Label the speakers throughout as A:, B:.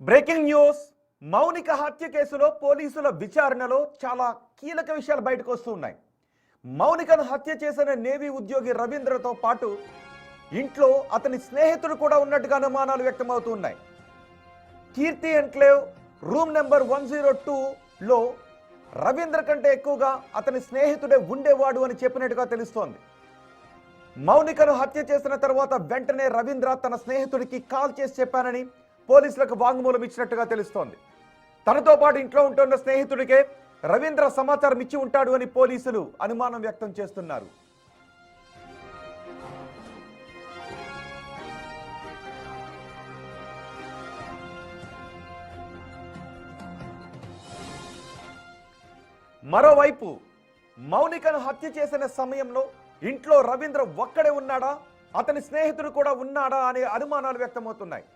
A: Breaking news Mounika హత్య కేసులో పోలీసుల విచారణలో చాలా కీలక విషయాలు బయటకు వస్తున్నాయి. మౌనికను హత్య చేసిన నేవీ ఉద్యోగి రవీంద్రతో పాటు ఇంట్లో అతని స్నేహితుడు కూడా ఉన్నట్టుగా అనుమానాలు వ్యక్తమవుతున్నాయి. కీర్తి ఎన్క్లేవ్ రూమ్ నెంబర్ 102లో రవీంద్ర కంటే ఎక్కువగా అతని స్నేహితుడే ఉండేవాడు అని చెప్పినట్టుగా తెలుస్తోంది. మౌనికను హత్య చేసిన తర్వాత వెంటనే రవీంద్ర తన స్నేహితుడికి కాల్ చేసి చెప్పానని పోలీసులకు వాంగ్మూలం ఇచ్చినట్టుగా తెలుస్తోంది. తనతో పాటు ఇంట్లో ఉంటున్న స్నేహితుడికే రవీంద్ర సమాచారం ఇచ్చి ఉంటాడు అని పోలీసులు అనుమానం వ్యక్తం చేస్తున్నారు. మరోవైపు మౌనికను హత్య చేసిన సమయంలో ఇంట్లో రవీంద్ర ఒక్కడే ఉన్నాడా, అతని స్నేహితుడు కూడా ఉన్నాడా అనే అనుమానాలు వ్యక్తమవుతున్నాయి.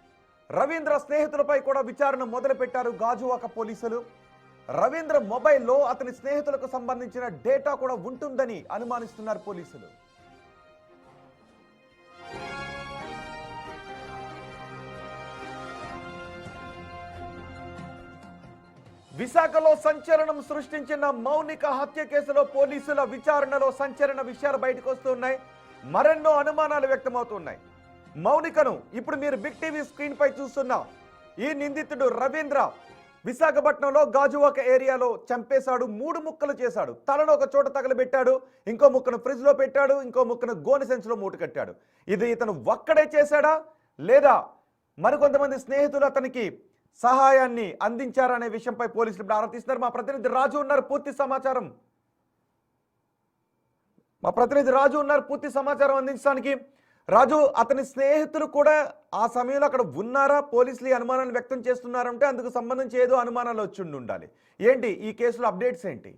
A: రవీంద్ర స్నేహితులపై కూడా విచారణ మొదలుపెట్టారు గాజువాక పోలీసులు. రవీంద్ర మొబైల్లో అతని స్నేహితులకు సంబంధించిన డేటా కూడా ఉంటుందని అనుమానిస్తున్నారు పోలీసులు. విశాఖలో సంచలనం సృష్టించిన మౌనిక హత్య కేసులో పోలీసుల విచారణలో సంచలన విషయాలు బయటకు వస్తున్నాయి. మరెన్నో అనుమానాలు వ్యక్తమవుతున్నాయి. మౌనికను ఇప్పుడు మీరు బిగ్ టీవీ స్క్రీన్ పై చూస్తున్న ఈ నిందితుడు రవీంద్ర విశాఖపట్నంలో గాజువాక ఏరియాలో చంపేశాడు. 3 ముక్కలు చేశాడు. తలను ఒక చోట తగలబెట్టాడు, ఇంకో ముక్కను ఫ్రిడ్జ్ లో పెట్టాడు, ఇంకో ముక్కను గోనె సంచిలో మూట కట్టాడు. ఇది ఇతను ఒక్కడే చేశాడా లేదా మరికొంతమంది స్నేహితులు అతనికి సహాయాన్ని అందించారనే విషయంపై పోలీసులు ఇప్పుడు ఆరా తీస్తున్నారు. మా ప్రతినిధి రాజు ఉన్నారు పూర్తి సమాచారం అందించడానికి. రాజు, అతని స్నేహితులు కూడా ఆ సమయంలో అక్కడ ఉన్నారా? పోలీసులు ఈ అనుమానాన్ని వ్యక్తం చేస్తున్నారంటే అందుకు సంబంధించి ఏదో అనుమానాలు వచ్చి ఉండాలి. ఏంటి ఈ కేసులో అప్డేట్స్ ఏంటి?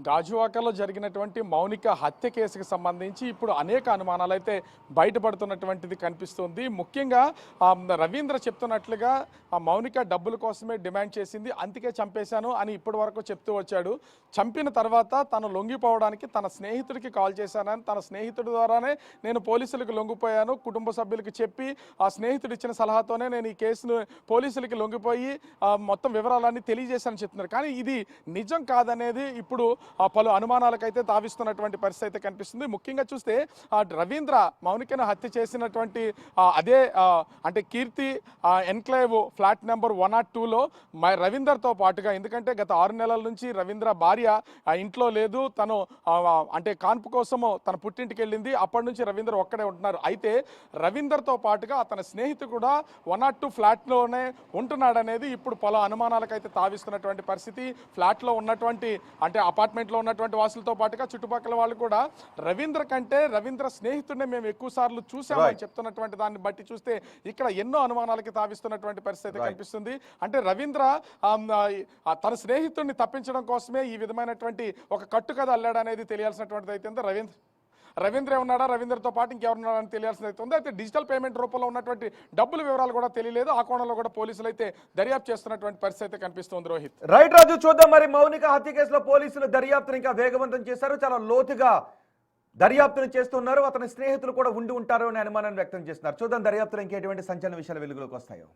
B: గాజువాకలో జరిగినటువంటి మౌనిక హత్య కేసుకు సంబంధించి ఇప్పుడు అనేక అనుమానాలు అయితే బయటపడుతున్నటువంటిది కనిపిస్తుంది. ముఖ్యంగా రవీంద్ర చెప్తున్నట్లుగా ఆ మౌనిక డబ్బుల కోసమే డిమాండ్ చేసింది, అందుకే చంపేశాను అని ఇప్పటి వరకు చెప్తూ వచ్చాడు. చంపిన తర్వాత తను లొంగిపోవడానికి తన స్నేహితుడికి కాల్ చేశానని, తన స్నేహితుడి ద్వారానే నేను పోలీసులకు లొంగిపోయాను, కుటుంబ సభ్యులకు చెప్పి ఆ స్నేహితుడు ఇచ్చిన సలహాతోనే నేను ఈ కేసును పోలీసులకి లొంగిపోయి మొత్తం వివరాలన్నీ తెలియజేశానని చెప్తున్నారు. కానీ ఇది నిజం కాదనేది ఇప్పుడు పలు అనుమానాలకైతే తావిస్తున్నటువంటి పరిస్థితి అయితే కనిపిస్తుంది. ముఖ్యంగా చూస్తే రవీంద్ర మౌనికను హత్య చేసినటువంటి అదే అంటే కీర్తి ఎన్క్లేవ్ ఫ్లాట్ నెంబర్ 102లో రవీందర్తో పాటుగా, ఎందుకంటే గత 6 నెలల నుంచి రవీంద్ర భార్య ఇంట్లో లేదు, తను అంటే కాన్పు కోసము తన పుట్టింటికి వెళ్ళింది. అప్పటి నుంచి రవీంద్ర ఒక్కడే ఉంటున్నారు. అయితే రవీందర్తో పాటుగా అతని స్నేహితుడు కూడా 102 ఫ్లాట్లోనే ఉంటున్నాడనేది ఇప్పుడు పలు అనుమానాలకైతే తావిస్తున్నటువంటి పరిస్థితి. ఫ్లాట్లో ఉన్నటువంటి అంటే అపార్ట్మెంట్లో ఉన్నటువంటి వాసులతో పాటుగా చుట్టుపక్కల వాళ్ళు కూడా రవీంద్ర కంటే రవీంద్ర స్నేహితుడిని మేము ఎక్కువ సార్లు చూసామని చెప్తున్నటువంటి దాన్ని బట్టి చూస్తే ఇక్కడ ఎన్నో అనుమానాలకి తావిస్తున్నటువంటి పరిస్థితి కనిపిస్తుంది. అంటే రవీంద్ర తన స్నేహితుడిని తప్పించడం కోసమే ఈ విధమైనటువంటి ఒక కట్టుకథ అల్లాడనేది తెలియాల్సినటువంటిది అయితే రవీంద్ర ఉన్నాడా, రవీంద్రతో పాటు ఇంకెవరున్నాడని తెలియాల్సింది అయితే ఉంది. అయితే డిజిటల్ పేమెంట్ రూపంలో ఉన్నటువంటి డబ్బుల వివరాలు కూడా తెలియలేదు. ఆ కోణంలో కూడా పోలీసులు అయితే దర్యాప్తు చేస్తున్నటువంటి పరిస్థితి అయితే కనిపిస్తుంది. రోహిత్,
A: రైట్ రాజు, చూద్దాం మరి మౌనిక హత్య కేసులో పోలీసులు దర్యాప్తును ఇంకా వేగవంతం చేశారు. చాలా లోతుగా దర్యాప్తును చేస్తున్నారు. అతని స్నేహితులు కూడా ఉండి ఉంటారు అనే అనుమానాన్ని వ్యక్తం చేస్తున్నారు. చూద్దాం దర్యాప్తులో ఇంకెటువంటి సంచలన విషయాలు వెలుగులోకి వస్తాయో.